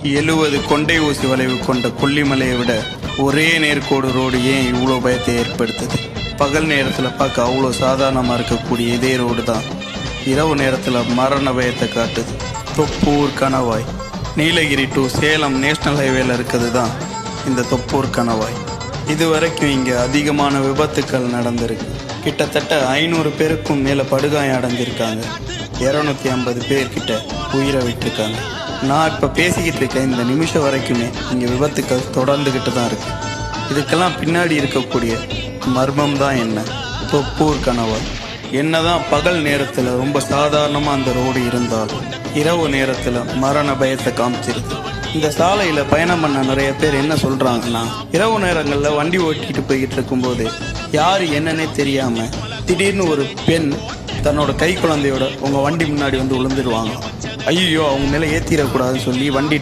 70 கொண்டை ஊசி வளைவு கொண்ட கொல்லிமலையை விட ஒரே நேர்கோடு ரோடு ஏன் இவ்வளோ பயத்தை ஏற்படுத்துது? பகல் நேரத்தில் பார்க்க அவ்வளோ சாதாரணமாக இருக்கக்கூடிய இதே ரோடு தான் இரவு நேரத்தில் மரண பயத்தை காட்டுது. தொப்பூர் கணவாய். நீலகிரி டு சேலம் நேஷ்னல் ஹைவேல இருக்கிறது தான் இந்த தொப்பூர் கணவாய். இது வரைக்கும் இங்கே அதிகமான விபத்துக்கள் நடந்திருக்கு. கிட்டத்தட்ட 500 பேருக்கும் மேலே படுகாயம் அடைஞ்சிருக்காங்க. 250 பேர்கிட்ட உயிரை விட்டுருக்காங்க. நான் இப்போ பேசிக்கிட்டு இருக்கேன் இந்த நிமிஷம் வரைக்குமே இங்கே விபத்துக்கள் தொடர்ந்துக்கிட்டு தான் இருக்கு. இதுக்கெல்லாம் பின்னாடி இருக்கக்கூடிய மர்மம் தான் என்ன? தொப்பூர் கணவாய். என்னதான் பகல் நேரத்தில் ரொம்ப சாதாரணமாக அந்த ரோடு இருந்தாலும் இரவு நேரத்தில் மரண பயத்தை காமிச்சிருது. இந்த சாலையில் பயணம் பண்ண நிறைய பேர் என்ன சொல்கிறாங்கன்னா, இரவு நேரங்களில் வண்டி ஓட்டிகிட்டு போய்கிட்டு இருக்கும்போது யார் என்னன்னே தெரியாமல் திடீர்னு ஒரு பெண் தன்னோட கை குழந்தையோட உங்கள் வண்டி முன்னாடி வந்து விழுந்துடுவாங்க. ஐயோ அவங்க மேலே ஏற்றிடக்கூடாதுன்னு சொல்லி வண்டி